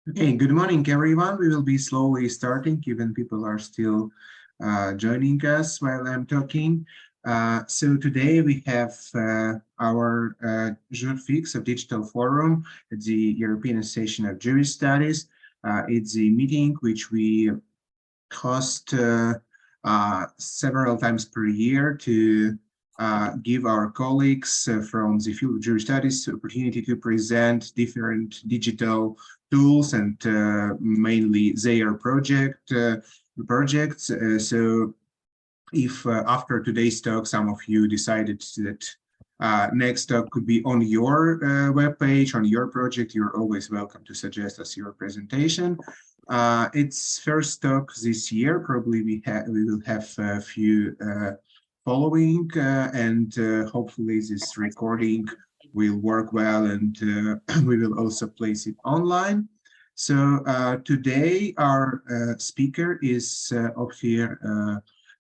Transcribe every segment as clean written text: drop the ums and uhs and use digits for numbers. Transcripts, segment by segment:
Okay, good morning, everyone. We will be slowly starting, given people are still joining us while I'm talking. So today we have our jour fixe of Digital Forum at the European Association of Jewish Studies. It's a meeting which we host several times per year to give our colleagues from the field of Jewish studies the opportunity to present different digital tools and mainly their projects. So if after today's talk, some of you decided that next talk could be on your webpage, on your project, you're always welcome to suggest us your presentation. It's first talk this year. Probably we will have a few following, and hopefully this recording will work well, and we will also place it online. So today our speaker is Ophir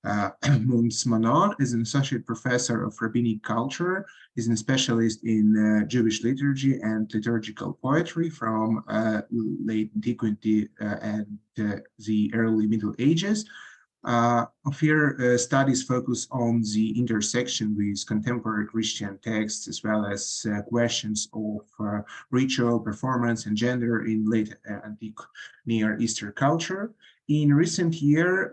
Münz-Manor, is an associate professor of rabbinic culture, is a specialist in Jewish liturgy and liturgical poetry from late antiquity and the early Middle Ages. Ophir studies focus on the intersection with contemporary Christian texts, as well as questions of ritual, performance, and gender in late antique Near Eastern culture. In recent year,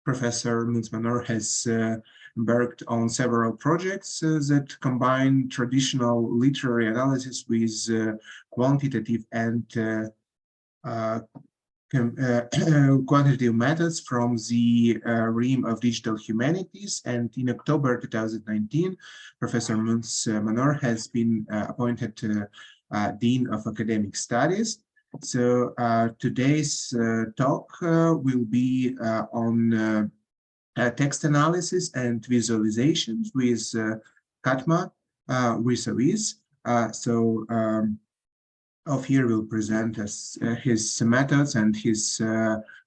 Professor Münz-Manor has embarked on several projects that combine traditional literary analysis with quantitative and quantitative methods from the realm of digital humanities. And in October 2019, Professor Münz-Manor has been appointed Dean of Academic Studies. So today's talk will be on text analysis and visualizations with CATMA, vis-à-vis. Ophir will present us his methods and his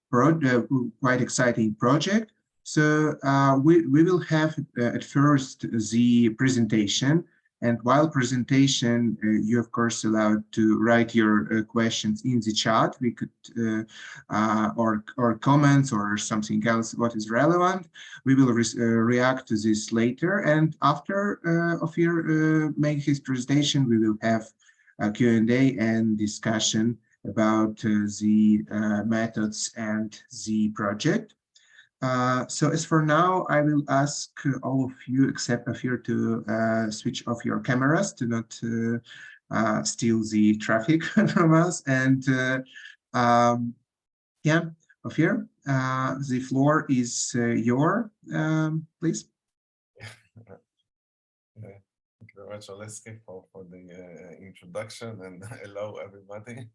quite exciting project. So we will have at first the presentation. And while presentation, you of course allowed to write your questions in the chat. We could, or comments or something else what is relevant. We will react to this later. And after Ophir make his presentation, we will have a Q&A and discussion about the methods and the project. So as for now, I will ask all of you except Ophir to switch off your cameras to not steal the traffic from us. And yeah, Ophir, the floor is yours, please. Thank you very much, Oleski, for the introduction, and hello, everybody.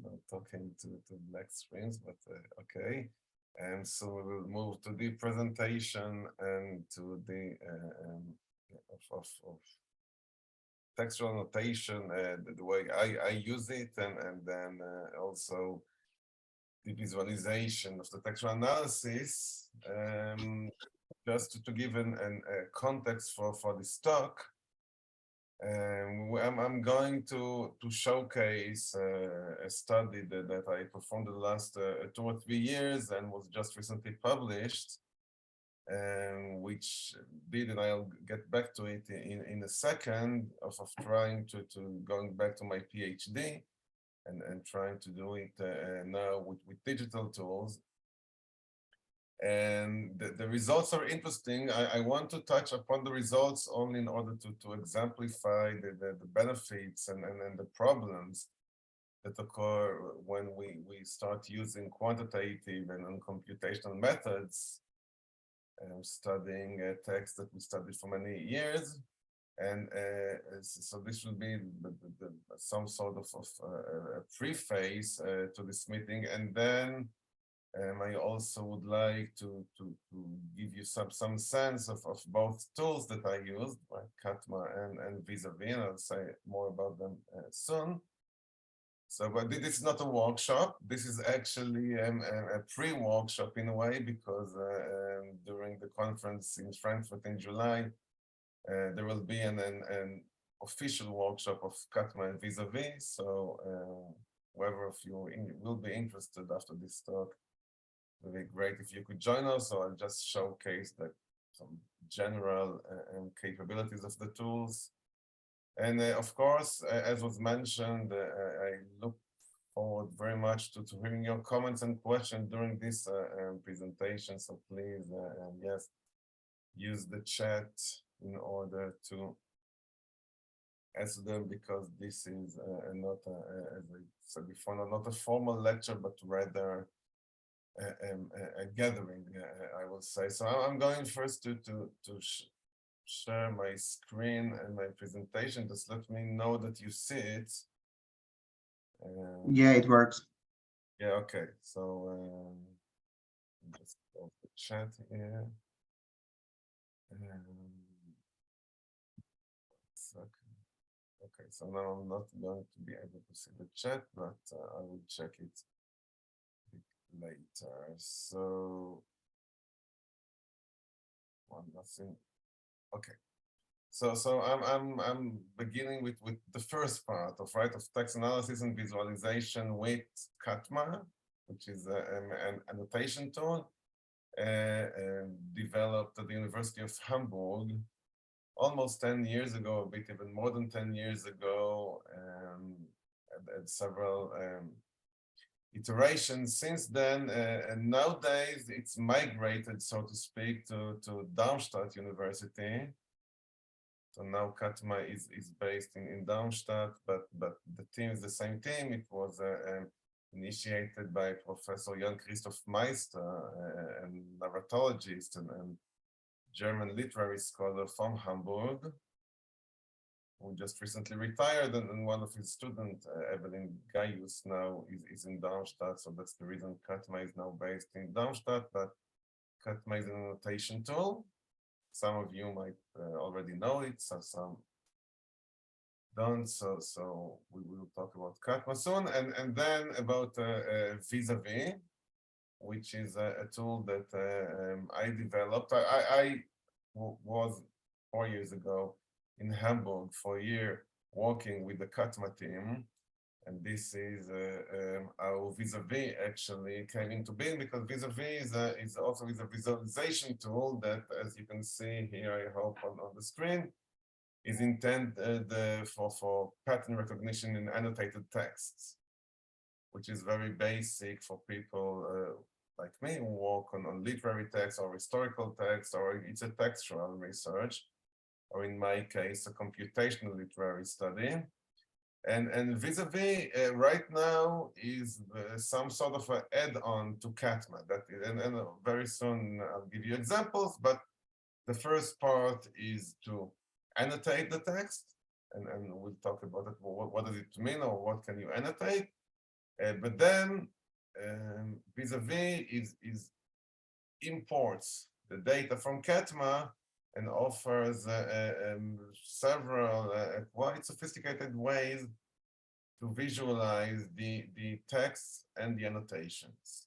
Not talking to black screens, but okay. And so we will move to the presentation and to the of textual notation, the way I use it, and then also the visualization of the textual analysis. Just to give a context for this talk, I'm going to showcase a study that I performed the last 2 or 3 years and was just recently published, which did, and I'll get back to it in a second, of trying to going back to my PhD and trying to do it now with digital tools. And the results are interesting. I want to touch upon the results only in order to exemplify the benefits and the problems that occur when we start using quantitative and computational methods, studying a text that we studied for many years. And so this will be some sort of a preface to this meeting. And then I also would like to give you some sense of both tools that I used, like CATMA and vis-à-vis, and I'll say more about them soon. So, but this is not a workshop. This is actually a pre-workshop in a way, because during the conference in Frankfurt in July, there will be an official workshop of CATMA and vis-à-vis. So whoever of you will be interested after this talk, it would be great if you could join us. So I'll just showcase some general capabilities of the tools. And of course, as was mentioned, I look forward very much to hearing your comments and questions during this presentation. So please, yes, use the chat in order to ask them, because this is not, as I said before, not a formal lecture, but rather a gathering, I will say. So I'm going first to share my screen and my presentation. Just let me know that you see it. Yeah, it works. Yeah, okay. So just go to the chat here. Okay, so now I'm not going to be able to see the chat, but I will check it later. So nothing. Okay. So I'm beginning with the first part of text analysis and visualization with CATMA, which is an annotation tool developed at the University of Hamburg almost 10 years ago, a bit even more than 10 years ago, and several iterations since then. And nowadays it's migrated, so to speak, to Darmstadt University. So now CATMA is based in Darmstadt, but the team is the same team. It was initiated by Professor Jan Christoph Meister, a narratologist and German literary scholar from Hamburg, who just recently retired, and one of his students, Evelyn Gaius, now is in Darmstadt. So that's the reason CATMA is now based in Darmstadt, but CATMA is an annotation tool. Some of you might already know it, so some don't. So we will talk about CATMA soon, and then about vis-à-vis, which is a tool that I developed. I was 4 years ago in Hamburg for a year working with the CATMA team. And this is how vis-à-vis actually came into being, because vis-à-vis is also a visualization tool that, as you can see here, I hope on the screen, is intended for pattern recognition in annotated texts, which is very basic for people like me who work on literary text or historical text, or it's a textual research, or in my case, a computational literary study. And vis-à-vis right now is some sort of an add-on to CATMA. And very soon I'll give you examples, but the first part is to annotate the text, and we'll talk about it. What does it mean, or what can you annotate? But then vis-à-vis is imports the data from CATMA and offers several quite sophisticated ways to visualize the texts and the annotations.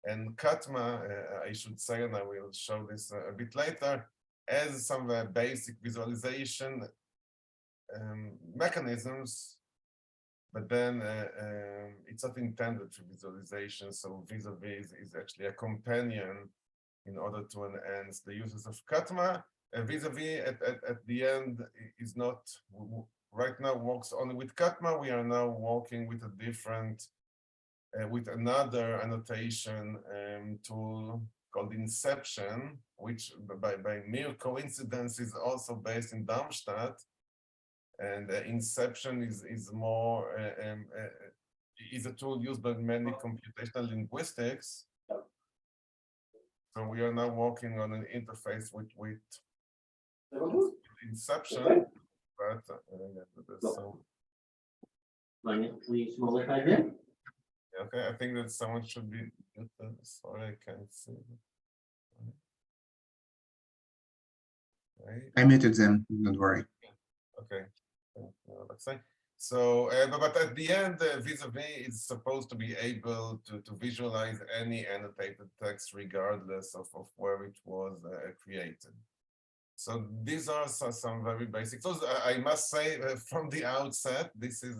And CATMA, I should say, and I will show this a bit later, has some basic visualization mechanisms, but then it's not intended for visualization. So vis-à-vis is actually a companion in order to enhance the uses of CATMA. Vis-à-vis at the end is not, right now works only with CATMA. We are now working with a different, with another annotation tool called Inception, which by mere coincidence is also based in Darmstadt. And Inception is more, is a tool used by many computational linguistics. So we are now working on an interface with Inception, but there's some. Okay, I think that someone should be muted. Sorry, I can't see. Right. I muted them, don't worry. Okay, let's say. So, but at the end, vis-à-vis is supposed to be able to visualize any annotated text regardless of where it was created. So these are some very basic tools. I must say from the outset, this is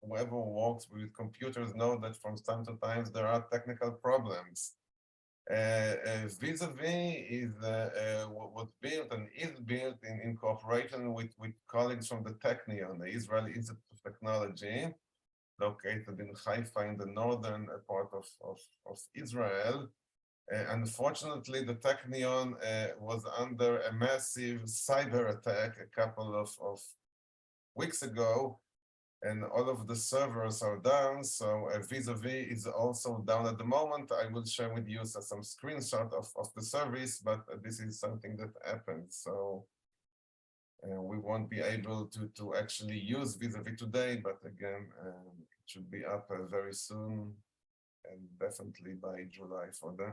whoever works with computers know that from time to time there are technical problems. Vis-à-vis is was built and is built in cooperation with colleagues from the Technion, the Israeli Institute of Technology, located in Haifa in the northern part of Israel. Unfortunately, the Technion was under a massive cyber attack a couple of weeks ago, and all of the servers are down. So vis-à-vis is also down at the moment. I will share with you some screenshot of the service, but this is something that happened. So we won't be able to actually use vis-à-vis today, but again, it should be up very soon, and definitely by July for the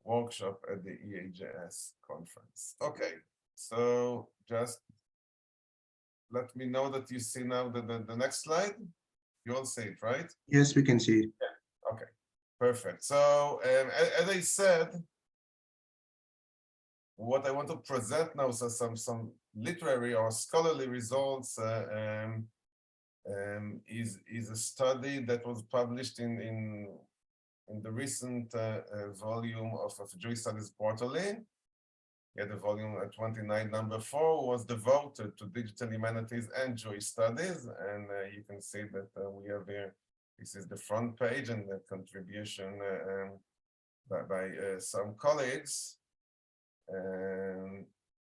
workshop at the EAJS conference. Okay, so just let me know that you see now the next slide. You all see it, right? Yes, we can see it. Yeah. Okay, perfect. So as I said, what I want to present now is some literary or scholarly results is a study that was published in the recent volume of Jewish Studies Quarterly. Yeah, the volume 29, number 4, was devoted to digital humanities and Jewish studies. And you can see that we have here, this is the front page and the contribution by some colleagues. And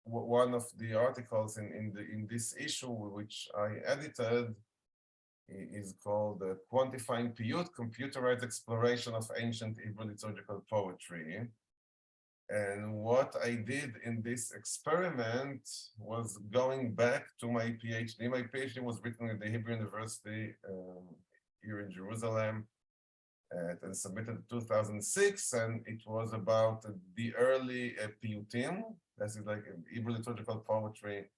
one of the articles in this issue, which I edited, is called Quantifying Piyut, Computerized Exploration of Ancient Hebrew Liturgical Poetry. And what I did in this experiment was going back to my PhD. My PhD was written at the Hebrew University here in Jerusalem and submitted in 2006. And it was about the early Piyutim. This is like Hebrew liturgical poetry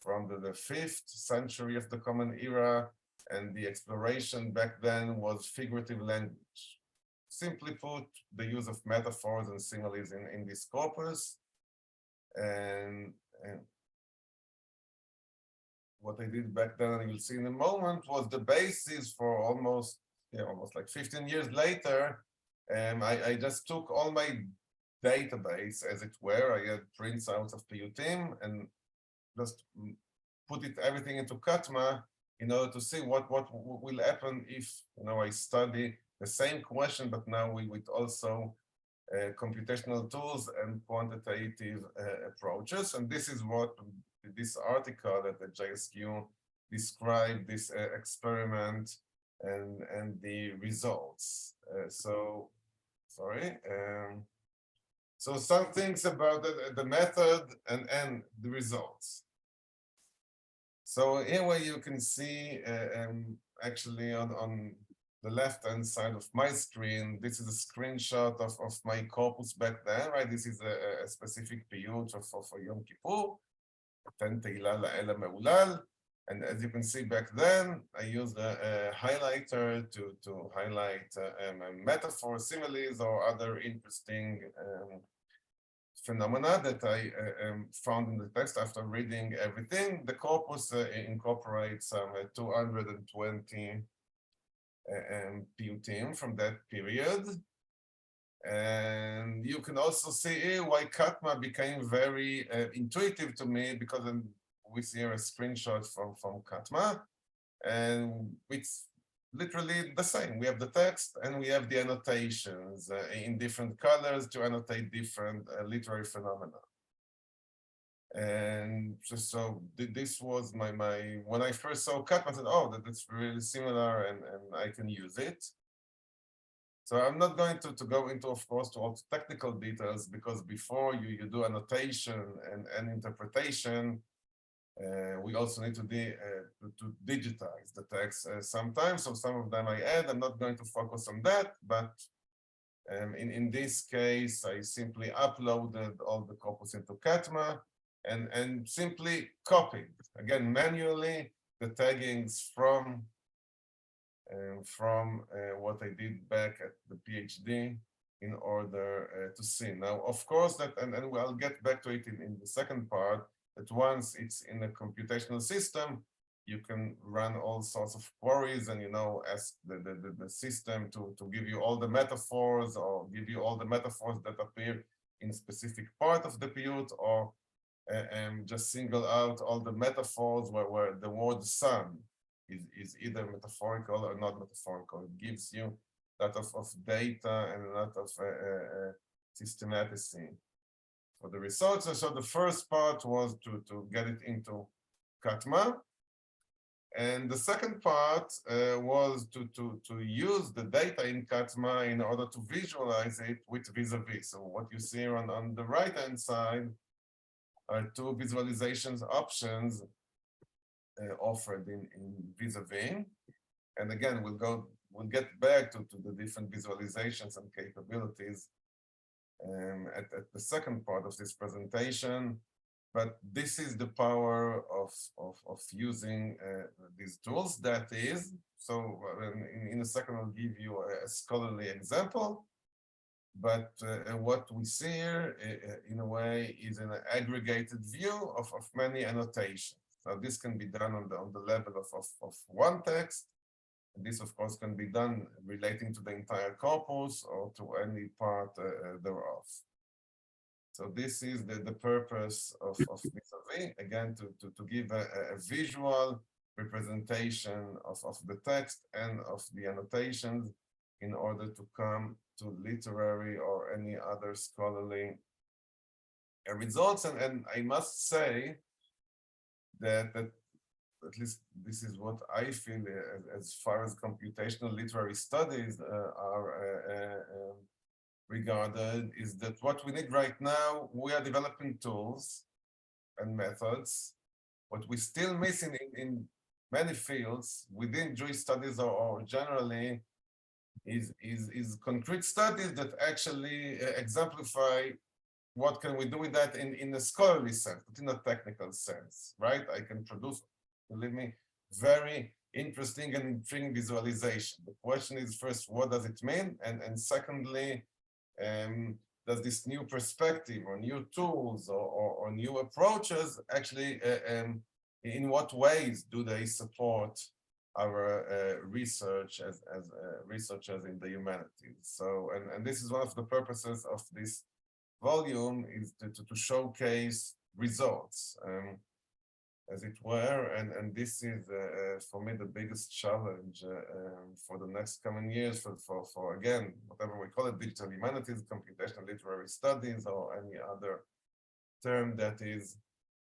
from the 5th century of the Common Era. And the exploration back then was figurative language. Simply put, the use of metaphors and similes in this corpus. And what I did back then, and you'll see in a moment, was the basis for almost like 15 years later. I just took all my database, as it were. I had prints out of Piyutim and just put everything into CATMA in order to see what will happen if I study the same question, but now with also computational tools and quantitative approaches. And this is what this article at the JSQ described this experiment and the results. So some things about the method and the results. So here where you can see actually on the left-hand side of my screen, this is a screenshot of my corpus back then, right? This is a specific piyut for Yom Kippur, Ten Teila La'el Me'ulal. And as you can see back then, I used a highlighter to highlight metaphors, similes, or other interesting phenomena that I found in the text after reading everything. The corpus incorporates some 220 Piyutim from that period. And you can also see why CATMA became very intuitive to me, because we see here a screenshot from CATMA, and it's literally the same. We have the text and we have the annotations in different colors to annotate different literary phenomena. And so this was my when I first saw CATMA, I said, oh, that's really similar and I can use it. So I'm not going to go into, of course, to all the technical details, because before you do annotation and interpretation, we also need to digitize the text sometimes. So some of them I add. I'm not going to focus on that, but in this case, I simply uploaded all the corpus into CATMA and simply copied, again, manually, the taggings from what I did back at the PhD in order to see. Now, of course, that, and I'll get back to it in the second part, that once it's in a computational system, you can run all sorts of queries and, ask the system to give you all the metaphors or give you all the metaphors that appear in a specific part of the piyut, or just single out all the metaphors where the word sun is either metaphorical or not metaphorical. It gives you a lot of data and a lot of systematicity for the results. So the first part was to get it into CATMA. And the second part was to use the data in CATMA in order to visualize it with vis-à-vis. So what you see on the right-hand side are two visualizations options offered in vis-à-vis. And again, we'll get back to the different visualizations and capabilities at the second part of this presentation. But this is the power of using these tools. That is, so in a second, I'll give you a scholarly example. But what we see here, in a way, is an aggregated view of many annotations. Now, this can be done on the level of one text. And this, of course, can be done relating to the entire corpus or to any part thereof. So this is the purpose of vis-à-vis, again, to give a visual representation of the text and of the annotations in order to come to literary or any other scholarly results. And I must say that at least this is what I feel as far as computational literary studies are regarded, is that what we need right now, we are developing tools and methods. What we still missing in many fields within Jewish studies or generally is concrete studies that actually exemplify what can we do with that in a scholarly sense, but in a technical sense, right? I can produce, believe me, very interesting and intriguing visualization. The question is first, what does it mean? And secondly, does this new perspective or new tools or new approaches actually, in what ways do they support our research as researchers in the humanities? So, and this is one of the purposes of this volume, is to showcase results, as it were, and this is for me the biggest challenge for the next coming years for again, whatever we call it, digital humanities, computational literary studies, or any other term, that is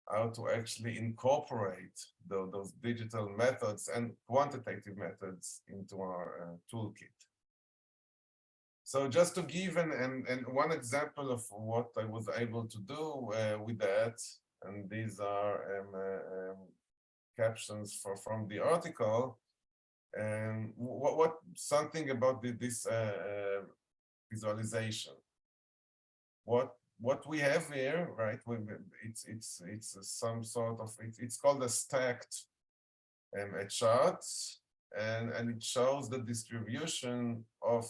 how to actually incorporate those digital methods and quantitative methods into our toolkit. So just to give and one example of what I was able to do with that, and these are captions from the article, and what something about this visualization. What we have here, right? It's some sort of, it's called a stacked a chart, and it shows the distribution of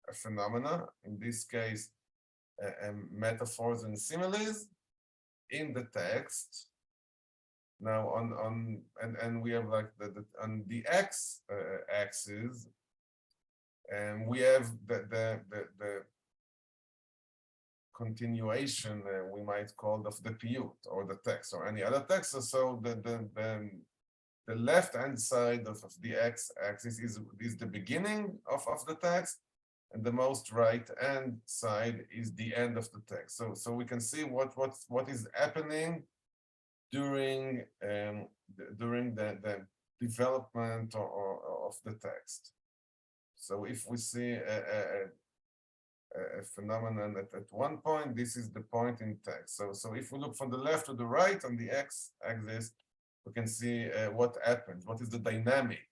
a phenomena, in this case, metaphors and similes in the text. Now and we have like on the x axis, and we have the continuation, we might call, of the piyut or the text or any other text. So the left hand side of the x-axis is the beginning of the text, and the most right hand side is the end of the text. So we can see what is happening during the development of the text. So if we see a phenomenon at one point, this is the point in text. So if we look from the left to the right on the x-axis, we can see what happens, what is the dynamic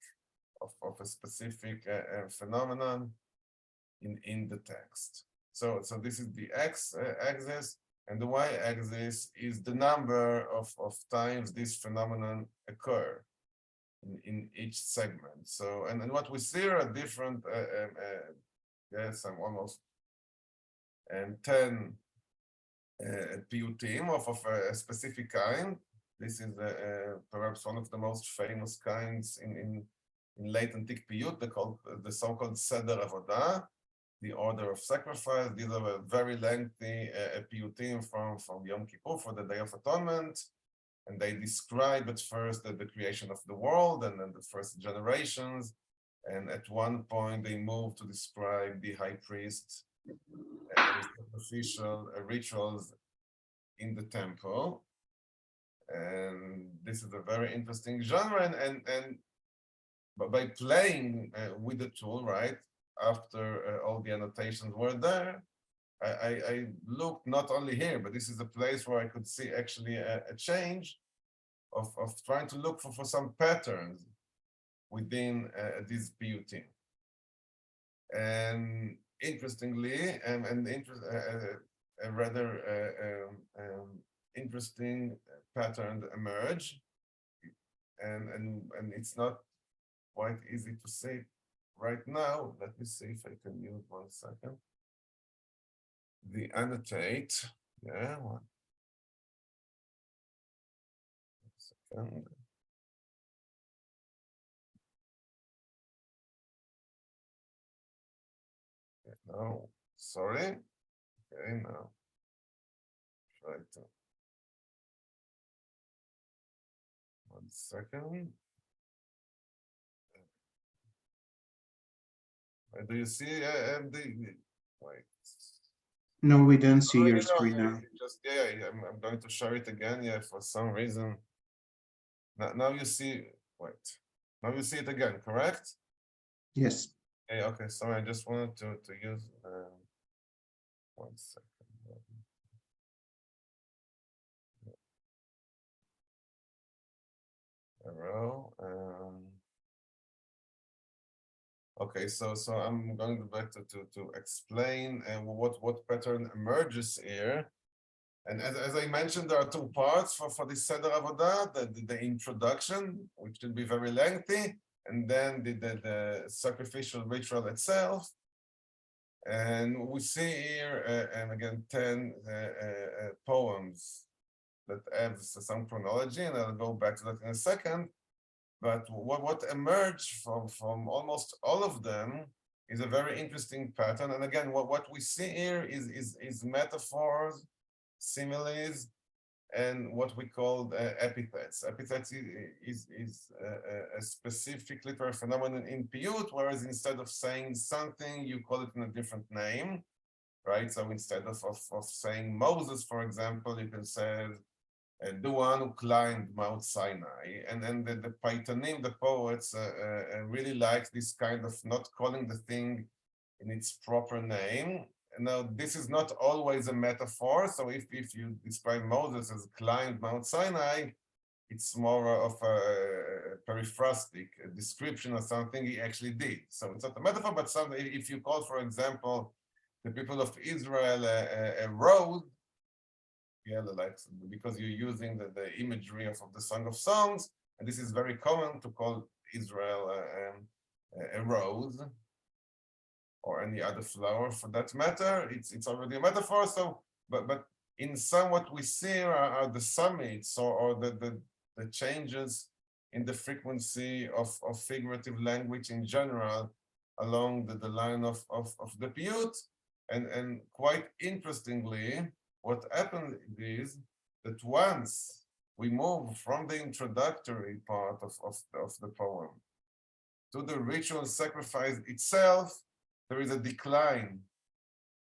of a specific phenomenon in the text. So this is the x-axis, and the y-axis is the number of times this phenomenon occur in each segment. So and what we see are different. Yes, I'm almost 10 piyutim of a specific kind, This is perhaps one of the most famous kinds in late antique piyut, the so-called Seder Avodah, the order of sacrifice. These are a very lengthy piyutim from Yom Kippur for the Day of Atonement. And they describe at first the creation of the world and then the first generations. And at one point, they move to describe the high priest and sacrificial rituals in the temple. And this is a very interesting genre. And by playing with the tool, right, after all the annotations were there, I looked not only here, but this is a place where I could see actually a change of trying to look for some patterns within this piyutim. And interestingly, a rather interesting pattern emerge, and it's not quite easy to say right now. Let me see if I can use 1 second. The annotate, yeah, 1 second. No, sorry. Okay, now try to 1 second. Do you see the wait? No, we don't see Oh, your you know, screen now. just I'm going to show it again. Yeah, for some reason. Now you see. Wait. Now you see it again, correct? Yes. Okay. Sorry, I just wanted to use 1 second. Arrow. Okay, so I'm going back to explain what pattern emerges here. And as I mentioned, there are 2 parts for this Seder Avodah, the introduction, which will be very lengthy, and then the sacrificial ritual itself. And we see here, and again, 10 poems that have some chronology, and I'll go back to that in a second. But what emerged from almost all of them is a very interesting pattern. And again, what we see here is metaphors, similes, and what we call epithets. Epithets is a specific literary phenomenon in piyut, whereas instead of saying something, you call it in a different name, right? So instead of saying Moses, for example, you can say the one who climbed Mount Sinai. And then the Paitanim, the poets, really like this kind of not calling the thing in its proper name. Now, this is not always a metaphor. So if you describe Moses as climbed Mount Sinai, it's more of a periphrastic description of something he actually did. So it's not a metaphor, but if you call, for example, the people of Israel a road, yeah, like, because you're using the imagery of the Song of Songs, and this is very common to call Israel a rose or any other flower for that matter. It's already a metaphor. So, but in some what we see are the summits or the changes in the frequency of figurative language in general along the line of the piyut, and quite interestingly, what happened is that once we move from the introductory part of the poem to the ritual sacrifice itself, there is a decline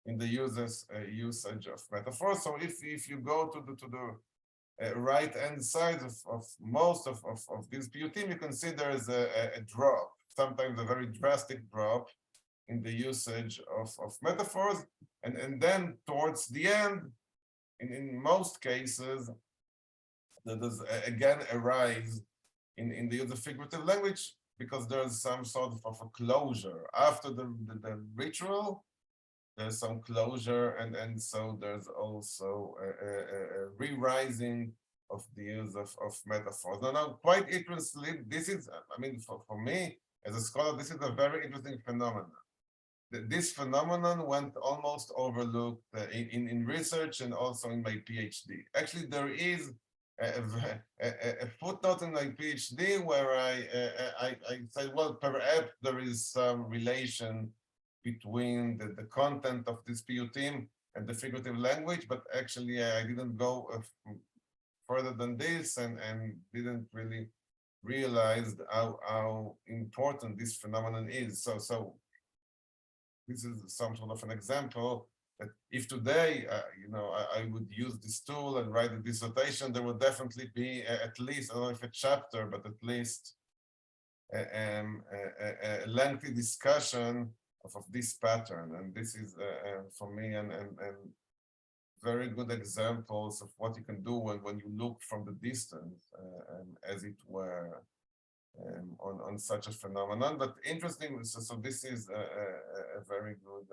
in the usage of metaphors. So if you go to the right-hand side of most of these piyutim, you can see there is a drop, sometimes a very drastic drop in the usage of metaphors. And then towards the end, in most cases, there does again a rise in the use of figurative language because there's some sort of a closure. After the ritual, there's some closure, and so there's also a re-rising of the use of metaphors. Now, quite interestingly, this is, I mean, for me, as a scholar, this is a very interesting phenomenon. This phenomenon went almost overlooked in research and also in my PhD. Actually, there is a footnote in my PhD where I said, well, perhaps there is some relation between the content of this PU team and the figurative language, but actually I didn't go further than this and didn't really realize how important this phenomenon is. So this is some sort of an example that if today, I would use this tool and write a dissertation, there would definitely be at least, I don't know if a chapter, but at least a lengthy discussion of this pattern. And this is for me and very good examples of what you can do when you look from the distance, as it were, on such a phenomenon. But interesting, so this is a very good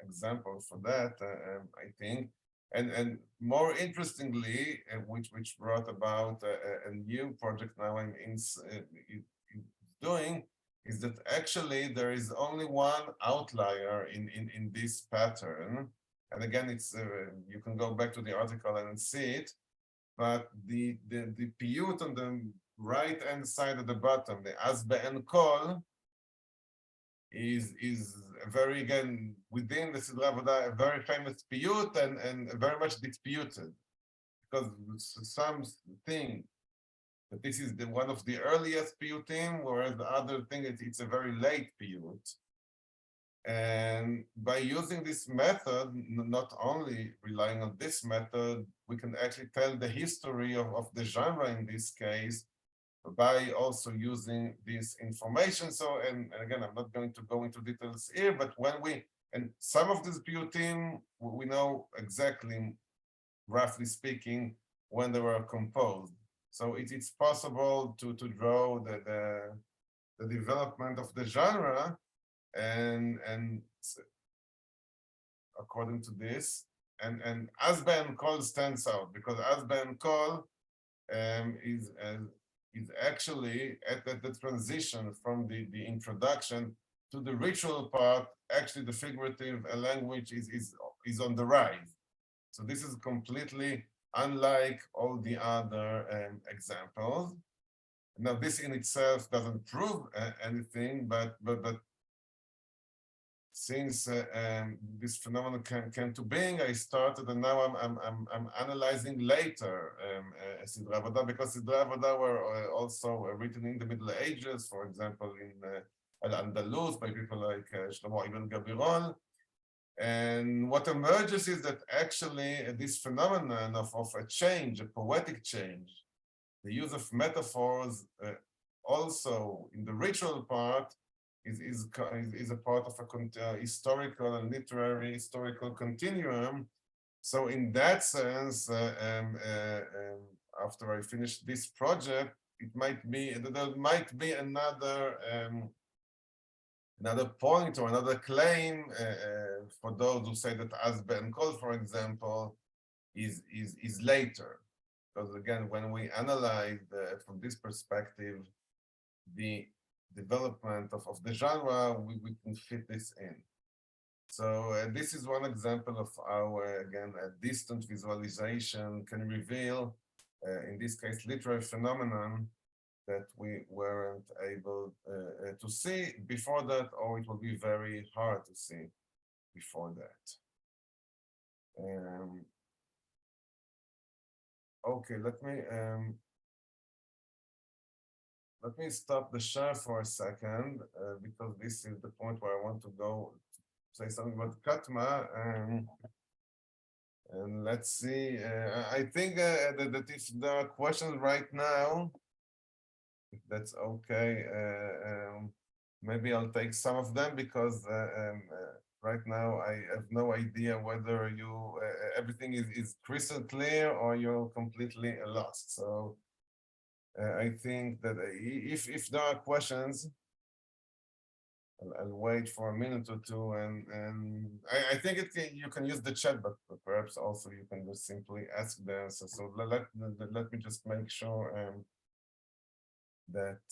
example for that, I think. And more interestingly, which brought about a new project now I'm doing, is that actually there is only one outlier in this pattern. And again, it's you can go back to the article and see it, but the piyut on the right hand side at the bottom, the asbe and kol, is very, again, within the Sidra Avoda, a very famous piyut and very much disputed, because some think that this is one of the earliest piyutim, whereas the other thing is it's a very late piyut. And by using this method, not only relying on this method, we can actually tell the history of the genre in this case by also using this information. So, and again, I'm not going to go into details here, but and some of this piyutim, we know exactly, roughly speaking, when they were composed. So it's possible to draw the development of the genre and according to this, and asbe and kol stands out because asbe and kol is actually at the transition from the introduction to the ritual part. Actually, the figurative language is on the rise. So this is completely unlike all the other examples. Now, this in itself doesn't prove anything, but since this phenomenon came to being, I started, and now I'm analyzing later Sidra Avoda, because Sidra Avoda were also written in the Middle Ages, for example, in Al-Andalus by people like Shlomo Ibn Gabirol. And what emerges is that actually this phenomenon of a change, a poetic change, the use of metaphors also in the ritual part is a part of a historical and literary historical continuum. So in that sense, after I finish this project, there might be another point or another claim for those who say that asbe and kol, for example, is later. Because again, when we analyze from this perspective, the development of the genre, we can fit this in. So this is one example of how, again, a distant visualization can reveal, in this case, literary phenomenon that we weren't able to see before that, or it will be very hard to see before that. Okay, let me stop the share for a second, because this is the point where I want to go say something about CATMA. And let's see, I think that if there are questions right now, if that's okay, maybe I'll take some of them, because right now I have no idea whether everything is crystal clear or you're completely lost. So I think that if there are questions, I'll wait for a minute or two, and I think you can use the chat, but perhaps also you can just simply ask the answer. So let me just make sure that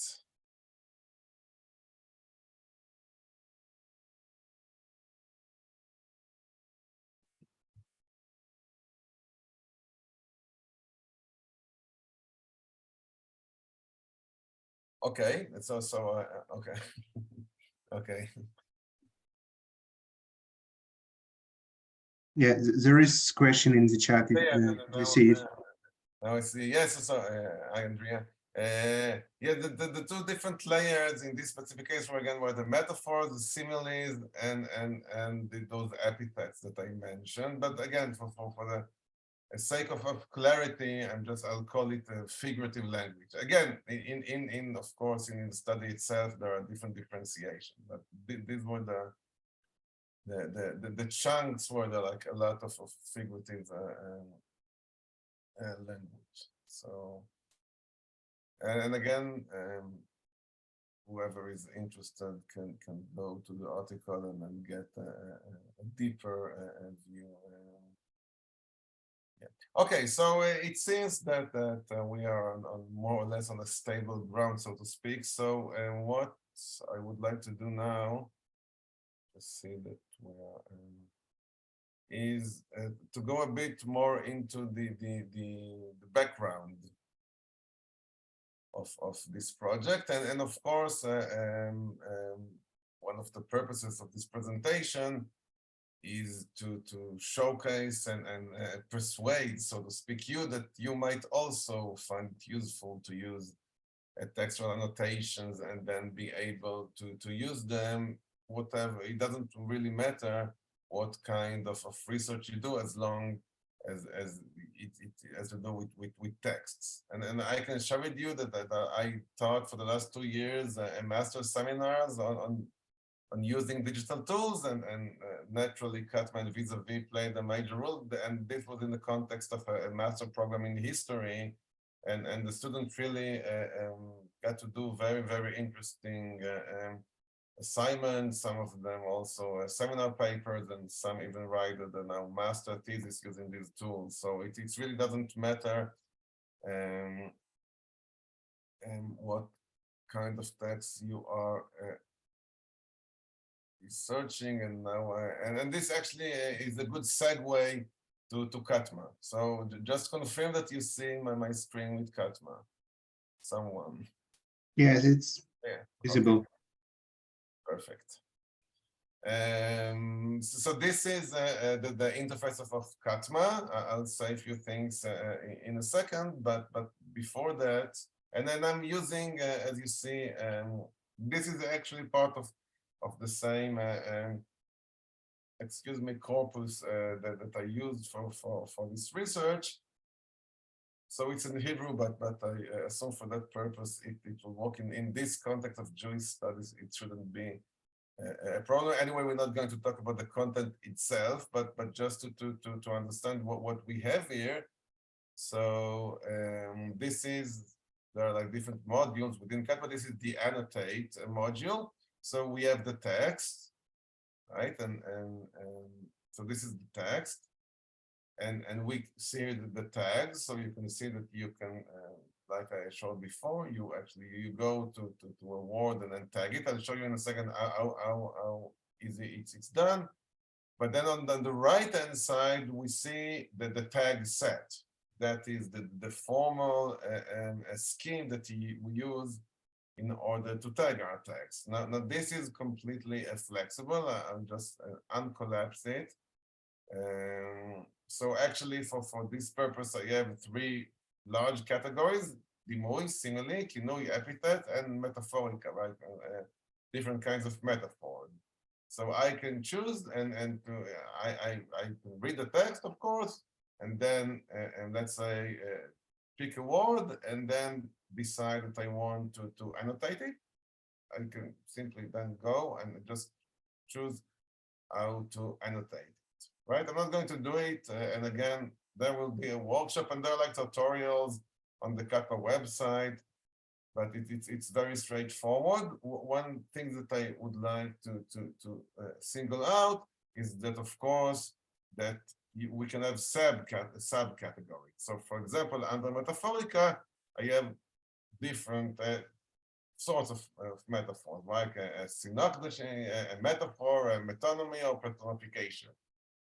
Okay, it's also okay. Okay. Yeah, there is question in the chat. Yeah, Do you see it? now I see. Yes, so hi, Andrea. Yeah, the two different layers in this specification again were the metaphors, the similes, and those epithets that I mentioned. But again, for the sake of clarity, I'll call it a figurative language. Again, in of course in the study itself there are different differentiations, but these were the chunks were like a lot of figurative language. So and again, whoever is interested can go to the article and then get a deeper view. Yeah. Okay, so it seems that we are on more or less on a stable ground, so to speak. So what I would like to do now, let's see that we are. Is to go a bit more into the background of this project, and of course one of the purposes of this presentation is to showcase and persuade, so to speak, you that you might also find it useful to use textual annotations and then be able to use them, whatever. It doesn't really matter what kind of research you do, as long as it has to do with texts. And I can share with you that I taught for the last 2 years a master's seminars on using digital tools, and naturally CATMA and vis-à-vis played a major role. And this was in the context of a master program in history, and the students really got to do very interesting assignments, some of them also seminar papers, and some even write the now master thesis using these tools. So it really doesn't matter what kind of text you are researching. And now and this actually is a good segue to CATMA. So just confirm that you see my screen with CATMA. Someone. Yes, it's visible. Okay. Perfect. So this is the interface of CATMA. I'll say a few things in a second, but before that, and then I'm using, as you see, this is actually part of the same, excuse me, corpus that I used for this research. So it's in Hebrew, but I assume for that purpose it will work in this context of Jewish studies. It shouldn't be a problem. Anyway, we're not going to talk about the content itself, but just to understand what we have here. So there are like different modules within CATMA. This is the annotate module. So we have the text, right? And so this is the text. And we see the tags, so you can see that you can, like I showed before, you go to a word and then tag it. I'll show you in a second how easy it's done. But then on the right hand side, we see that the tag set. That is the formal scheme that we use in order to tag our text. Now this is completely flexible. I'll just uncollapse it. So actually for this purpose, I have 3 large categories: dimui, simile, kinui, epithet, and metaphorical, right? Different kinds of metaphor. So I can choose and I can read the text, of course, and then and let's say pick a word and then decide that I want to annotate it. I can simply then go and just choose how to annotate. Right, I'm not going to do it, and again, there will be a workshop, and there are like tutorials on the CATMA website, but it's very straightforward. One thing that I would like to single out is that, of course, that we can have subcategories. So, for example, under metaphorica, I have different sorts of metaphors, like a synecdoche, a metaphor, a metonymy, or personification.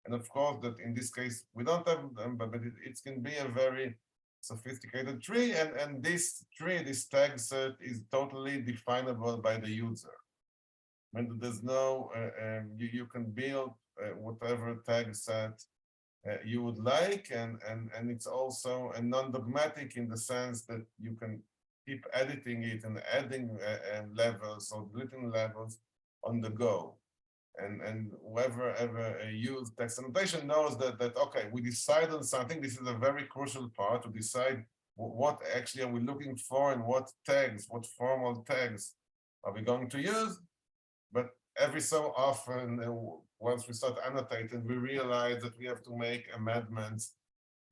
And of course, that in this case, we don't have them, but it can be a very sophisticated tree, and this tree, this tag set, is totally definable by the user. And there's no, you can build whatever tag set you would like, and it's also a non-dogmatic in the sense that you can keep editing it and adding levels or deleting levels on the go. And whoever ever used text annotation knows that okay, we decide on something. This is a very crucial part, to decide what actually are we looking for and what tags, what formal tags are we going to use. But every so often, once we start annotating, we realize that we have to make amendments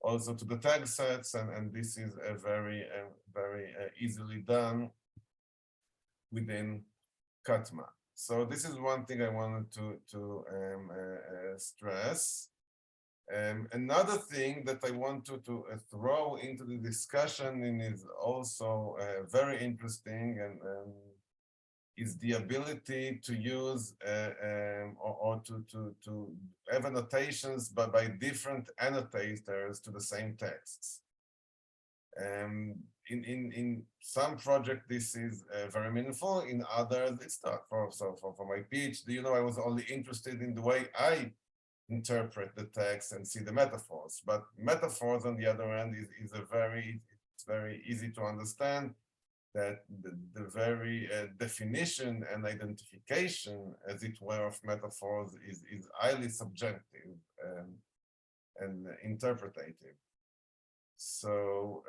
also to the tag sets, and this is a very easily done within CATMA. So this is one thing I wanted to stress. Another thing that I want to throw into the discussion, and is also very interesting, and is the ability to use or to have annotations by different annotators to the same texts. In some projects, this is very meaningful. In others, it's not. For my PhD, you know, I was only interested in the way I interpret the text and see the metaphors. But metaphors, on the other hand, is it's very easy to understand that the very definition and identification, as it were, of metaphors is highly subjective and interpretative. So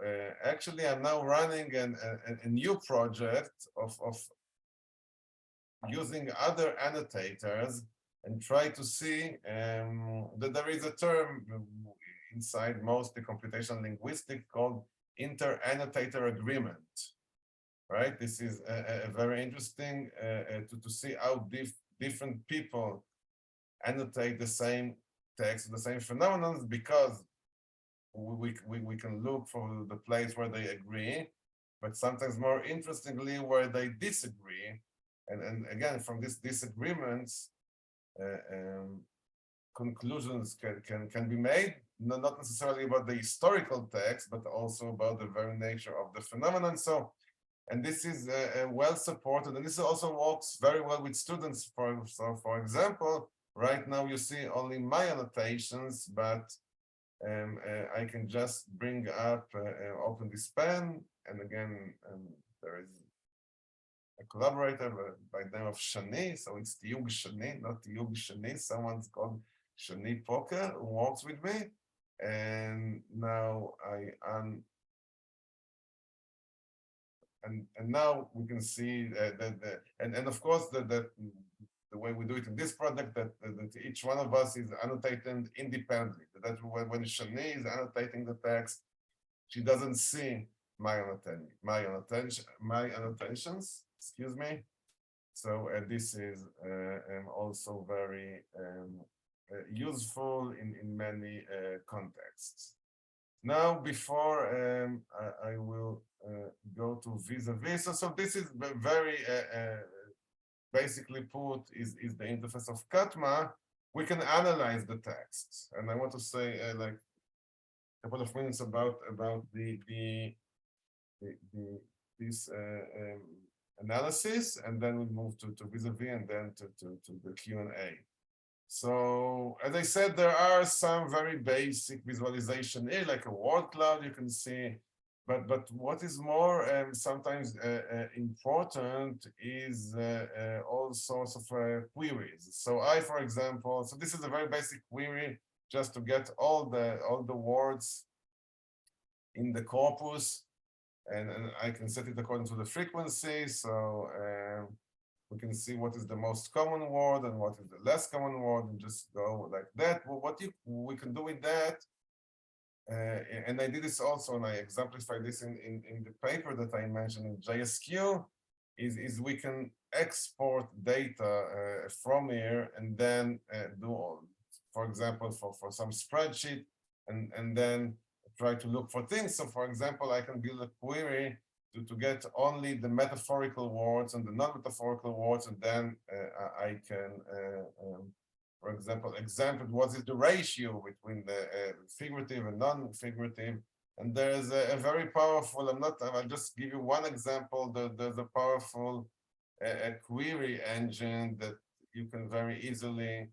actually, I'm now running a new project of using other annotators and try to see that there is a term inside mostly computational linguistics called inter-annotator agreement. Right? This is a very interesting to see how different people annotate the same text, the same phenomenon, because we can look for the place where they agree, but sometimes more interestingly where they disagree. And again, from these disagreements, conclusions can be made, not necessarily about the historical text, but also about the very nature of the phenomenon. So, and this is well supported, and this also works very well with students. For example, right now you see only my annotations, but I can just bring up, open this pen, and again, there is a collaborator by the name of Shani, so it's Tiyug Shani, not Tiyug Shani. Someone's called Shani Poker who works with me, and now and now we can see and of course the way we do it in this project, that each one of us is annotating independently. That when Shani is annotating the text, she doesn't see my annotations. Excuse me. So this is also very useful in many contexts. Now, before I will go to vis-à-vis, so this is very basically put is the interface of CATMA. We can analyze the text, and I want to say like a couple of minutes about this analysis, and then we move to vis-à-vis, and then to the Q&A. So as I said, there are some very basic visualization here, like a word cloud you can see, but what is more sometimes important is all sorts of queries. So for example, so this is a very basic query just to get all the words in the corpus, and I can set it according to the frequency. So we can see what is the most common word and what is the less common word, and just go like that. Well, we can do with that, and I did this also, and I exemplified this in the paper that I mentioned in JSQ, is we can export data from here and then do, for example, for some spreadsheet, and then try to look for things. So for example, I can build a query to get only the metaphorical words and the non-metaphorical words, and then I can, for example, what is the ratio between the figurative and non-figurative, And there's a very powerful, I'll just give you one example. There's a powerful a query engine that you can very easily,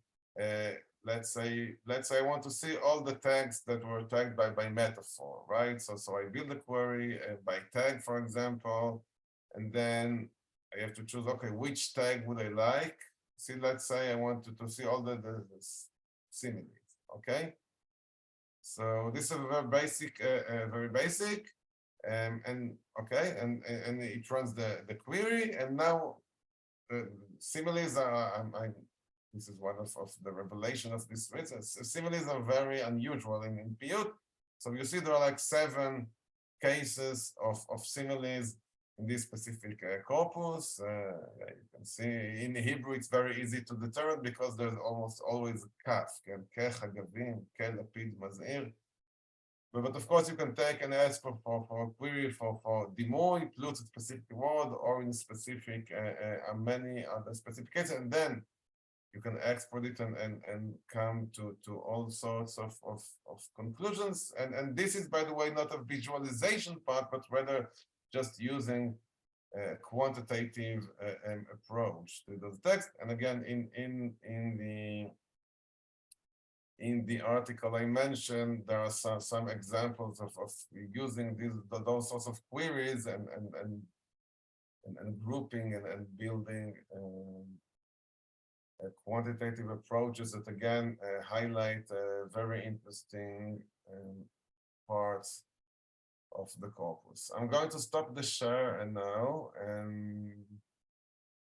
let's say I want to see all the tags that were tagged by metaphor, right? So I build a query by tag, for example, and then I have to choose, okay, which tag would I like? See, let's say I want to see all the similes, okay? So this is very basic, and okay, and it runs the query, and now similes are. This is one of the revelation of this business. Similes are very unusual in Piyut. So you see there are like 7 cases of similes in this specific corpus. You can see in Hebrew it's very easy to determine because there's almost always kaf, kech, hagavim, kel, lapid, mazir. But of course you can take and ask for a query for dimuy, plus a specific word, or in specific many other specific cases, and then you can export it and come to all sorts of conclusions. And this is, by the way, not a visualization part, but rather just using a quantitative approach to those texts. And again, in the article I mentioned, there are some examples of using those sorts of queries and grouping and building quantitative approaches that again highlight very interesting parts of the corpus. I'm going to stop the share and now, and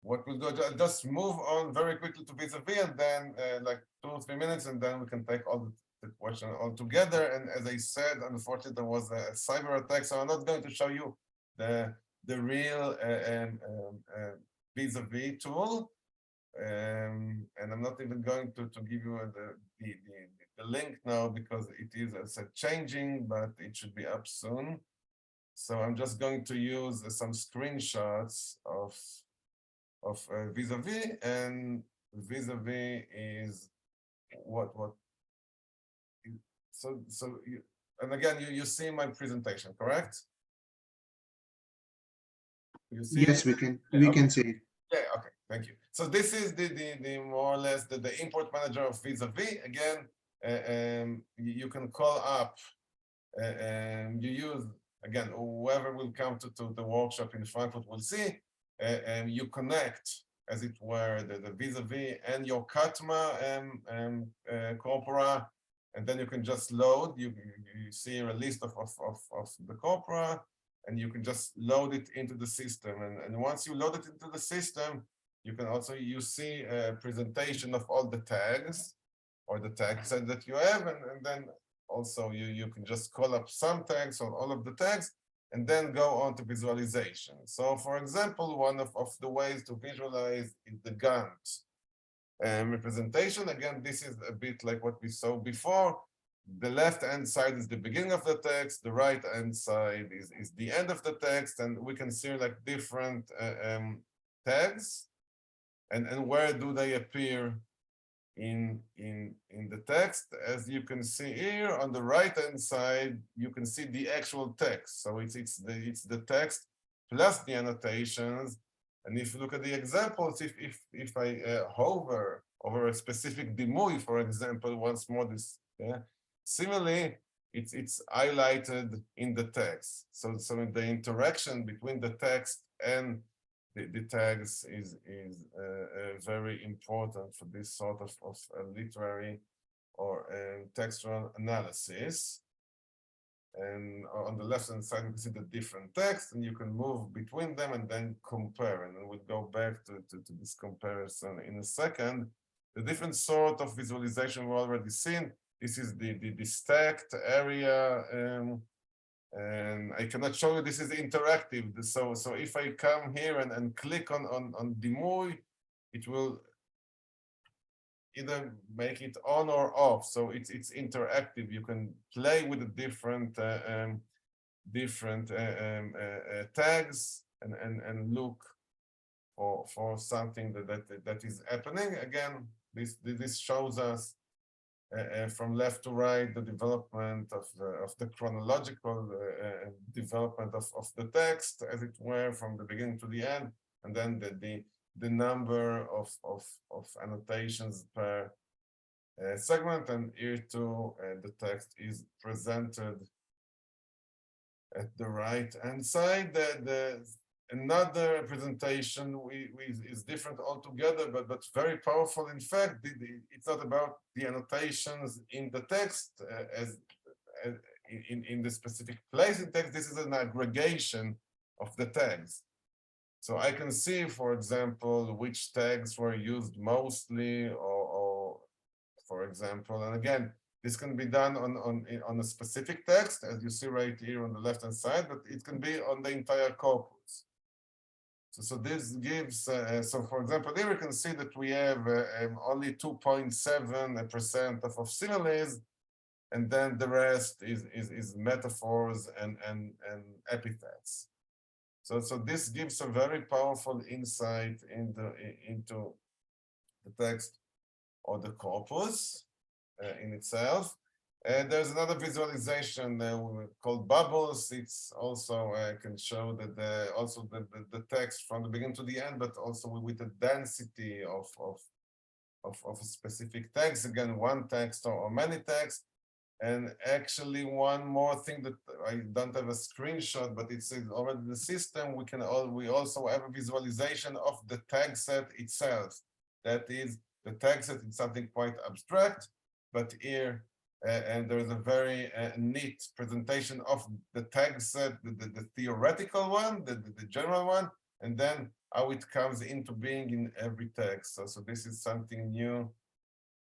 what we'll do, just move on very quickly to vis-à-vis, and then like 2 or 3 minutes, and then we can take all the questions all together. And as I said, unfortunately, there was a cyber attack, so I'm not going to show you the real vis-à-vis tool. And I'm not even going to give you the link now because it is, as I said, changing, but it should be up soon. So I'm just going to use some screenshots of vis-à-vis, and vis-à-vis is what so you, and again you see my presentation, correct? You see? Yes, we can see it. Yeah, okay, thank you. So this is the more or less the import manager of vis-à-vis. Again, you can call up and you use, again, whoever will come to the workshop in Frankfurt will see, and you connect, as it were, the vis-à-vis and your CATMA corpora, and then you can just load. You see a list of the corpora, and you can just load it into the system. And once you load it into the system, you can also, you see a presentation of all the tags or the tag set that you have. And then also you can just call up some tags or all of the tags and then go on to visualization. So for example, one of the ways to visualize is the Gantt representation. Again, this is a bit like what we saw before. The left-hand side is the beginning of the text, the right-hand side is the end of the text, and we can see like different tags and where do they appear in the text. As you can see here on the right-hand side, you can see the actual text. So it's the text plus the annotations. And if you look at the examples, if I hover over a specific dimuy, for example, once more this, similarly, it's highlighted in the text. So the interaction between the text and the tags is very important for this sort of literary or textual analysis. And on the left-hand side, you can see the different text, and you can move between them and then compare. And we'll go back to this comparison in a second. The different sort of visualization we've already seen. This is the stacked area, and I cannot show you. This is interactive. So if I come here and click on dimuy, it will either make it on or off. So it's interactive. You can play with the different tags and look for something that is happening. Again, this shows us from left to right, the development of the chronological development of the text, as it were, from the beginning to the end, and then the number of annotations per segment. And here too, the text is presented at the right hand side. Another presentation is different altogether, but very powerful. In fact, it's not about the annotations in the text as in the specific place in text. This is an aggregation of the tags. So I can see, for example, which tags were used mostly, or for example, and again, this can be done on a specific text, as you see right here on the left-hand side, but it can be on the entire corpus. So this gives, so for example, here we can see that we have only 2.7% of similes, and then the rest is metaphors and epithets. So this gives a very powerful insight into the text or the corpus in itself. And there's another visualization called bubbles. It's also can show that the text from the beginning to the end, but also with the density of a specific text. Again, one text or many texts. And actually, one more thing that I don't have a screenshot, but it's already in the system. We also have a visualization of the tag set itself. That is, the tag set is something quite abstract, but here. And there is a very neat presentation of the tag set, the theoretical one, the general one, and then how it comes into being in every text. So this is something new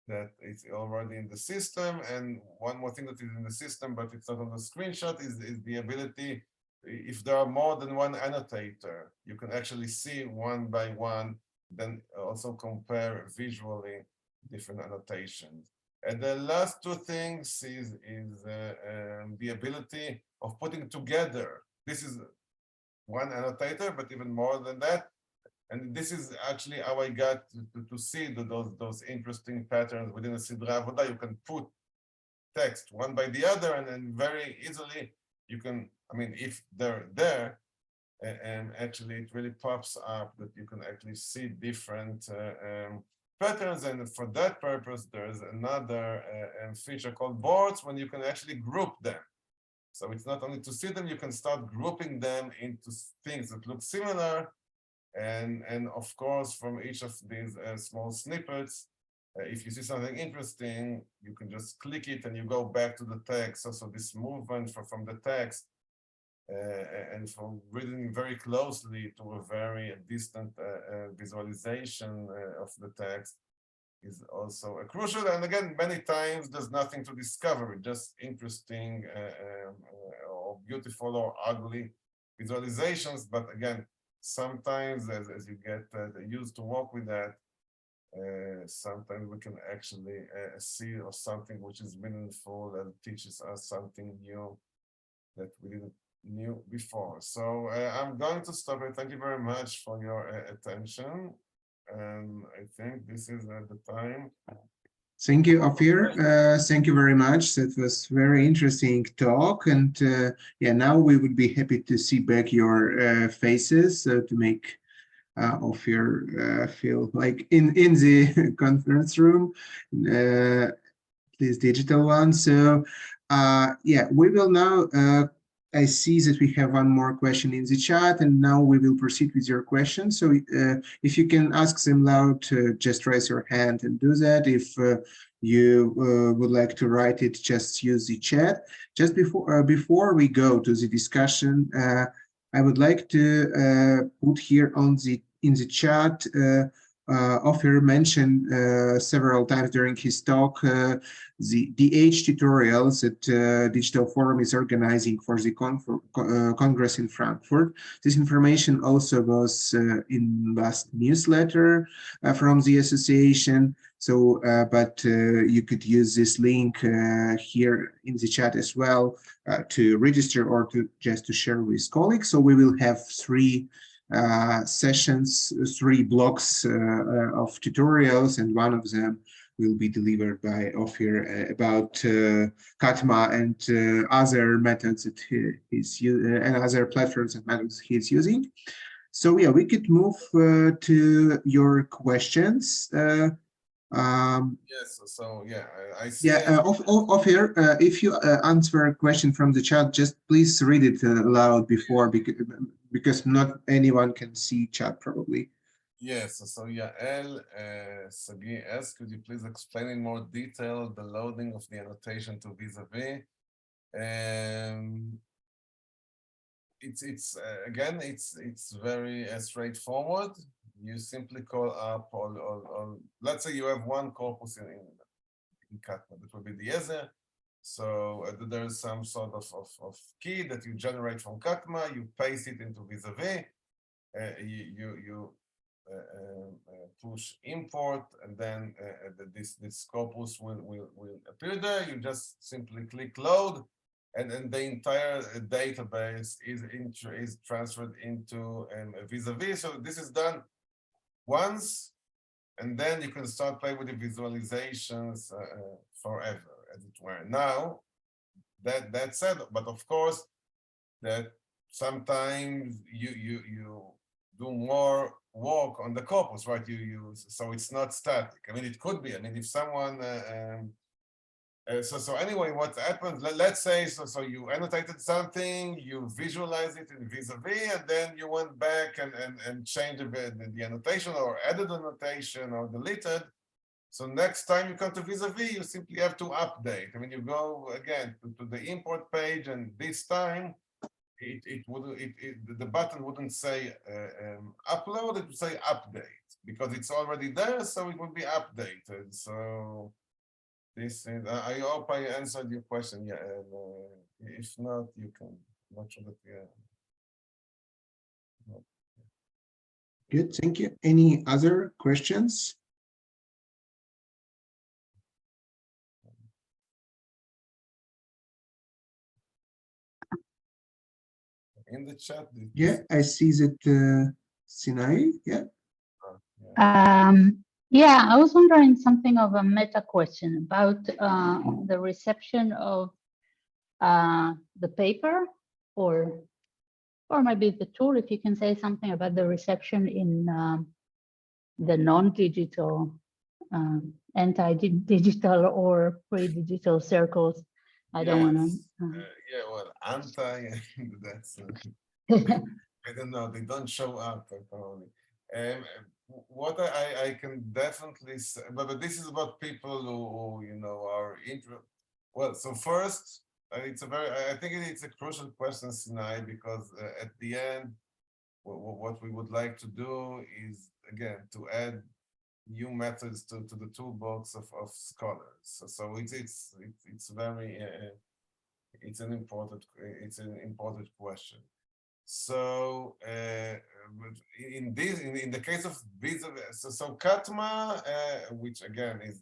that is already in the system. And one more thing that is in the system, but it's not on the screenshot, is the ability, if there are more than one annotator, you can actually see one by one, then also compare visually different annotations. And the last two things is the ability of putting together. This is one annotator, but even more than that. And this is actually how I got to see those interesting patterns within a Sidra Avoda. You can put text one by the other, and then very easily you can, I mean, if they're there, and actually it really pops up that you can actually see different patterns. And for that purpose, there's another feature called boards, when you can actually group them. So it's not only to see them, you can start grouping them into things that look similar. And of course, from each of these small snippets, if you see something interesting, you can just click it and you go back to the text. So this movement from the text and from reading very closely to a very distant visualization of the text is also crucial. And again, many times there's nothing to discover, just interesting or beautiful or ugly visualizations. But again, sometimes as you get used to work with that, sometimes we can actually see or something which is meaningful and teaches us something new that we didn't knew before. So I'm going to stop it. Thank you very much for your attention. And I think this is the time. Thank you, Ophir. Thank you very much. That was very interesting talk. And yeah, now we would be happy to see back your faces to make Ophir feel like in the conference room, this digital one. So yeah, we will now I see that we have one more question in the chat, and now we will proceed with your question. So if you can ask them loud, just raise your hand and do that. If you would like to write it, just use the chat. Just before we go to the discussion, I would like to put here in the chat. Ophir mentioned several times during his talk the age tutorials that Digital Forum is organizing for the Congress in Frankfurt. This information also was in last newsletter from the association. So, but you could use this link here in the chat as well to register or to just to share with colleagues. So we will have three sessions, 3 blocks of tutorials, and one of them will be delivered by Ophir about CATMA and other methods that he's and other platforms and methods he's using. So yeah, we could move to your questions. Yes, so yeah, I see. Yeah, Ophir, if you answer a question from the chat, just please read it aloud before, because not anyone can see chat probably. Yes, so yeah, Sagi S, could you please explain in more detail the loading of the annotation to vis-à-vis? It's again, it's very straightforward. You simply call up all let's say you have one corpus in CATMA, that will be the EAJS. So there's some sort of key that you generate from CATMA, you paste it into vis-à-vis, you push import, and then this corpus will appear there. You just simply click load, and then the entire database is transferred into vis-à-vis. So this is done once, and then you can start playing with the visualizations forever, as it were. Now, that said, but of course, that sometimes you do more work on the corpus, right? So it's not static. I mean, it could be. I mean, if someone so anyway, what happens? Let's say so you annotated something, you visualize it in vis-à-vis, and then you went back and changed the annotation, or added annotation, or deleted. So next time you come to vis-à-vis, you simply have to update. I mean, you go again to the import page, and this time the button wouldn't say upload, it would say update, because it's already there, so it would be updated. So this is, I hope I answered your question. Yeah, and if not, you can. I'm not sure that no. Good, thank you. Any other questions? In the chat. Yeah, I see that Sinai. Yeah. Yeah. Yeah, I was wondering something of a meta question about the reception of the paper, or maybe the tool, if you can say something about the reception in the non-digital, anti-digital or pre-digital circles. I don't want to. Yeah, well, anti, that's, I don't know, they don't show up probably. What I can definitely say, but this is about people who you know are well. So first, it's a very, I think it's a crucial question, Sinai, because at the end, what we would like to do is again to add new methods to the toolbox of scholars. So it's very it's an important question. So in the case of vis-à-vis, so CATMA, which again is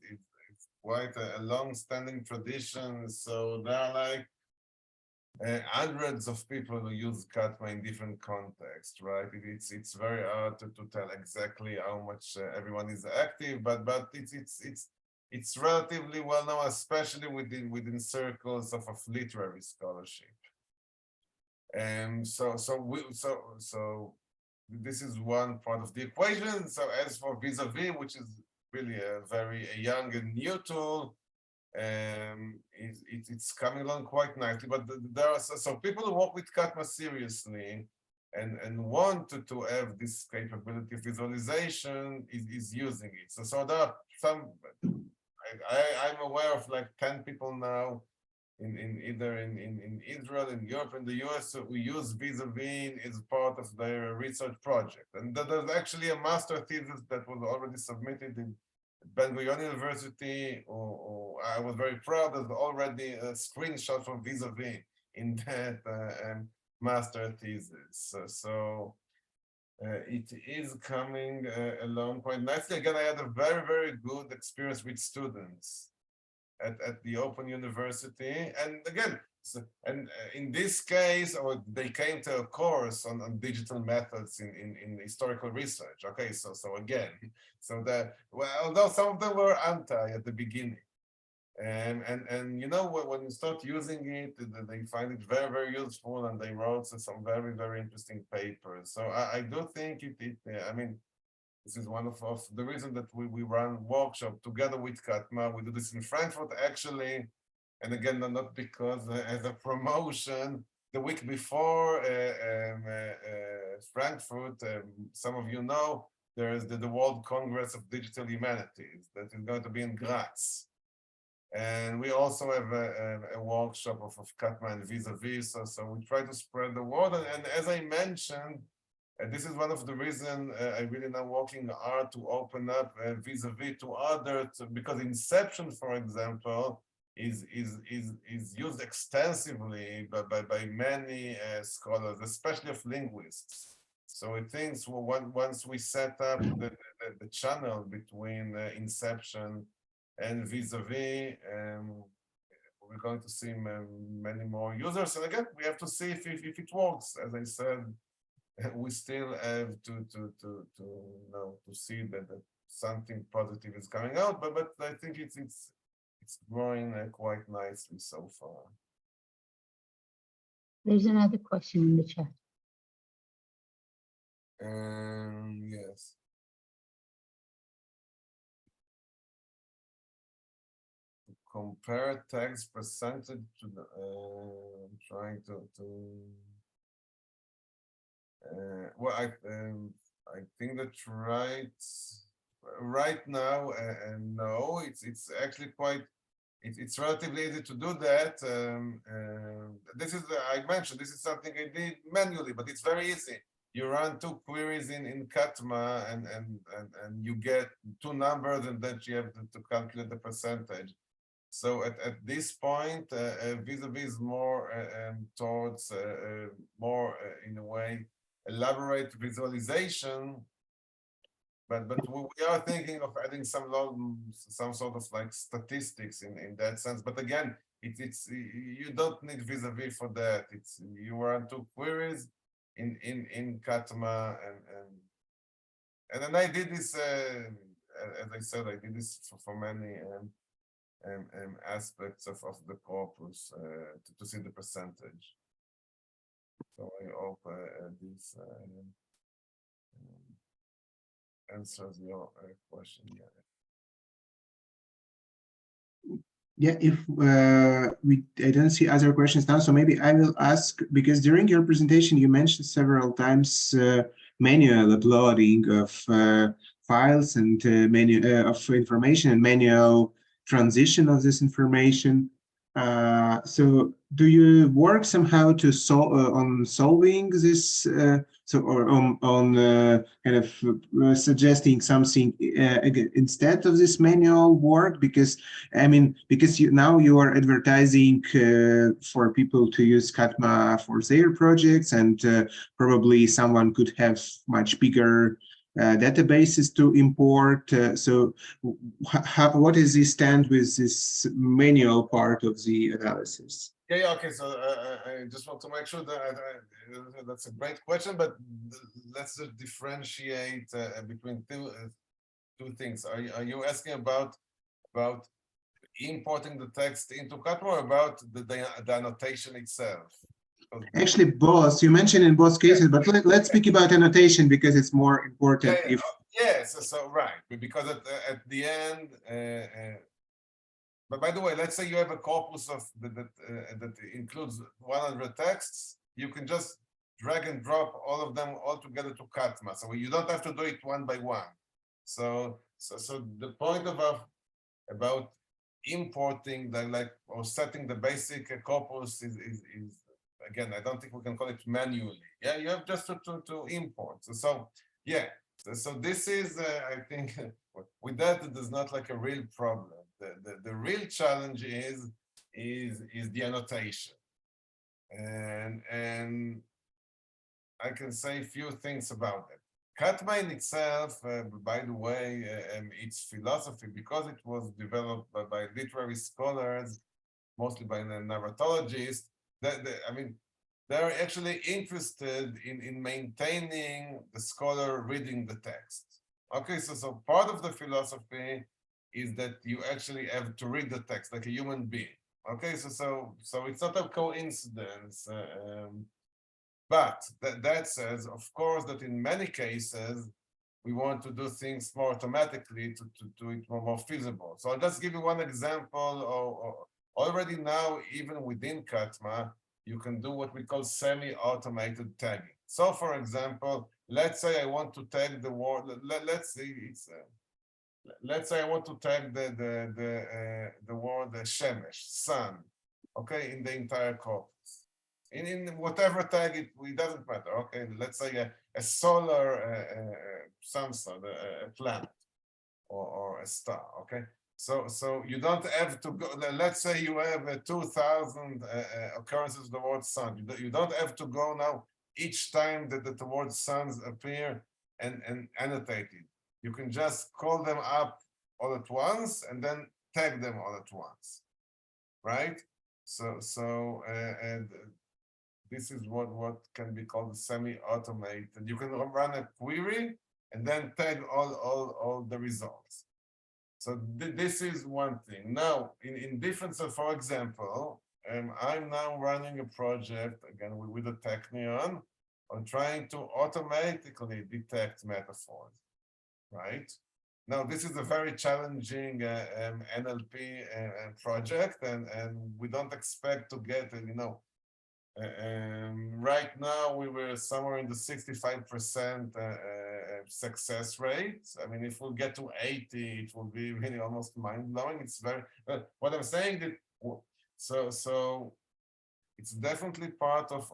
quite a long-standing tradition. So there are like hundreds of people who use CATMA in different contexts, right? It's very hard to tell exactly how much everyone is active, but it's relatively well known, especially within circles of literary scholarship. And so this is one part of the equation. So as for vis-à-vis, which is really a very young and new tool, it's coming along quite nicely. But there are so people who work with CATMA seriously and want to have this capability of visualization is using it. So there are some. I'm aware of like 10 people now in either in Israel, in Europe, in the US, who use vis-à-vis as part of their research project. And there's actually a master thesis that was already submitted in Ben-Gurion University, or I was very proud. There's already a screenshot from vis-à-vis in that master thesis. So it is coming along quite nicely. Again, I had a very good experience with students at the Open University. And again, and in this case, or they came to a course on digital methods in historical research. Okay, so again, so that, well, although some of them were anti at the beginning, and you know, when you start using it, they find it very, very useful, and they wrote some very, very interesting papers. So I do think I mean, this is one of the reasons that we run workshop together with CATMA. We do this in Frankfurt, actually. And again, not because as a promotion, the week before Frankfurt, some of you know, there is the World Congress of Digital Humanities that is going to be in Graz. And we also have a workshop of CATMA and vis-à-vis. So we try to spread the word. And as I mentioned, this is one of the reasons I really now working hard to open up vis-à-vis to others, because Inception, for example, is used extensively by many scholars, especially of linguists. So I think once we set up the channel between Inception and vis-à-vis, we're going to see many more users. And again, we have to see if it works. As I said, we still have to see that something positive is coming out, but I think it's growing quite nicely so far. There's another question in the chat. Yes. Compare text percentage to the I'm trying to well, I think that right now, no, it's actually quite, it's relatively easy to do that. This is, I mentioned, this is something I did manually, but it's very easy. You run 2 queries in CATMA and you get 2 numbers, and then you have to calculate the percentage. So at this point, vis-à-vis is more towards more, in a way, elaborate visualization, but we are thinking of adding some sort of like statistics in that sense. But again, it's you don't need vis-à-vis for that. It's you run 2 queries in CATMA, and then I did this as I said, I did this for many aspects of the corpus to see the percentage. So I hope this answers your question. Yeah, if I don't see other questions now, so maybe I will ask, because during your presentation you mentioned several times manual uploading of files and of information and manual transition of this information. So do you work somehow to on solving this, or on kind of suggesting something again, instead of this manual work? Because I mean, because now you are advertising for people to use CATMA for their projects, and probably someone could have much bigger databases to import. So what is the stand with this manual part of the analysis? Yeah, okay. So I just want to make sure that that's a great question, but let's just differentiate between two things. Are you asking about importing the text into CATMA, or about the annotation itself? Actually, both. You mentioned in both cases, but let's speak about annotation because it's more important. Yes, so right, because at the end, but by the way, let's say you have a corpus of that includes 100 texts. You can just drag and drop all of them all together to CATMA, so you don't have to do it one by one. So the point about importing or setting the basic corpus is again, I don't think we can call it manually. Yeah, you have just to import. So yeah, so this is I think with that it is not like a real problem. The real challenge is the annotation, and I can say a few things about it. CATMA in itself, by the way, its philosophy, because it was developed by literary scholars, mostly by narratologists, I mean, they're actually interested in maintaining the scholar reading the text. Okay, so part of the philosophy is that you actually have to read the text like a human being. Okay, so it's not a coincidence. But that says, of course, that in many cases, we want to do things more automatically to do it more feasible. So I'll just give you one example. Already now, even within CATMA, you can do what we call semi-automated tagging. So for example, let's say I want to tag the word, let's say I want to tag the word shemesh, sun, okay, in the entire corpus. In whatever tag it doesn't matter. Okay, let's say a solar some sort, a planet or a star. Okay, so you don't have to go. Let's say you have 2,000 occurrences of the word sun. You don't have to go now each time that the word suns appear and annotate it. You can just call them up all at once and then tag them all at once, right? And this is what can be called semi-automated. You can run a query and then tag all the results. So this is one thing. Now, in difference of, for example, I'm now running a project, again, with the Technion, on trying to automatically detect metaphors, right? Now, this is a very challenging NLP project, and we don't expect to get, right now, we were somewhere in the 65% success rate. I mean, if we get to 80, it will be really almost mind-blowing. It's very, what I'm saying that, so it's definitely part of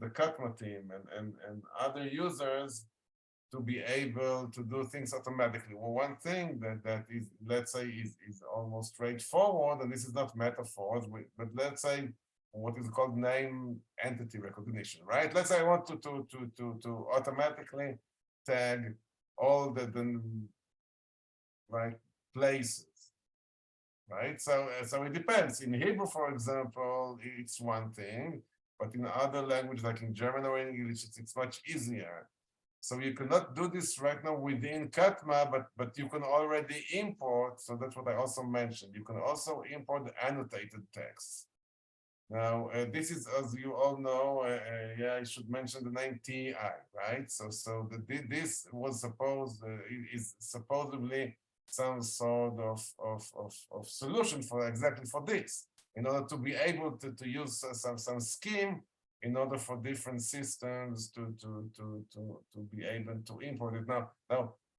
the CATMA team and other users to be able to do things automatically. Well, one thing that is, let's say, is almost straightforward, and this is not metaphors, but let's say what is called name entity recognition, right? Let's say I want to automatically tag all the right places, right? So it depends. In Hebrew, for example, it's one thing, but in other languages like in German or English, it's much easier. So you cannot do this right now within CATMA, but you can already import. So that's what I also mentioned. You can also import the annotated text. Now, this is, as you all know, yeah, I should mention the name TI, right? So this was is supposedly some sort of solution for exactly for this, in order to be able to use some scheme in order for different systems to be able to import it. Now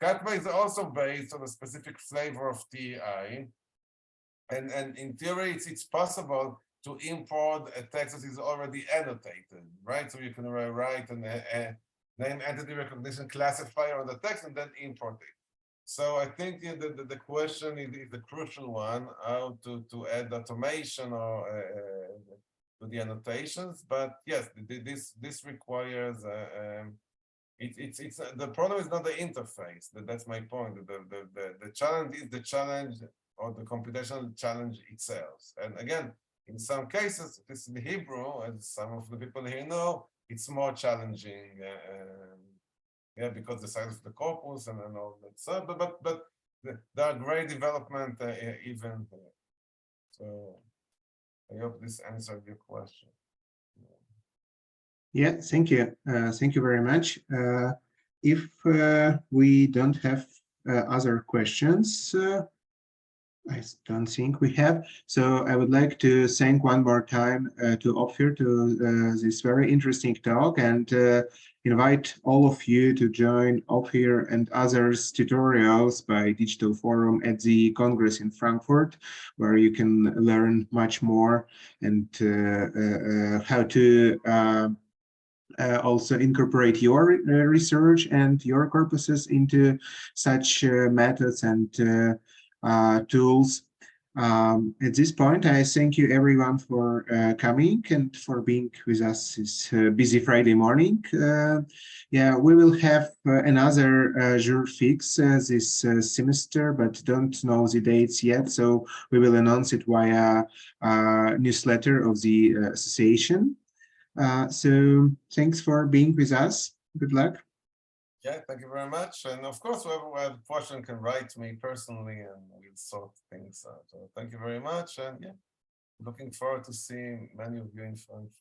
CATMA is also based on a specific flavor of TI, and in theory, it's possible to import a text that is already annotated, right? So you can write a name entity recognition classifier on the text and then import it. So I think the question is the crucial one, how to add automation or to the annotations. But yes, this requires it's the problem is not the interface. That's my point. The challenge is the challenge or the computational challenge itself. And again, in some cases, this in Hebrew, as some of the people here know, it's more challenging, yeah, because the size of the corpus and all that stuff. But there are great development even here. So I hope this answered your question. Yeah, thank you. Thank you very much. If we don't have other questions, I don't think we have. So I would like to thank one more time to Ophir to this very interesting talk, and invite all of you to join Ophir and others tutorials by Digital Forum at the Congress in Frankfurt, where you can learn much more and how to also incorporate your research and your corpuses into such methods and tools. At this point, I thank you everyone for coming and for being with us this busy Friday morning. Yeah, we will have another jour fix this semester, but don't know the dates yet. So we will announce it via newsletter of the association. So thanks for being with us. Good luck. Yeah, thank you very much. And of course, whoever has a question can write to me personally and we'll sort things out. So thank you very much. And yeah, looking forward to seeing many of you in Frankfurt.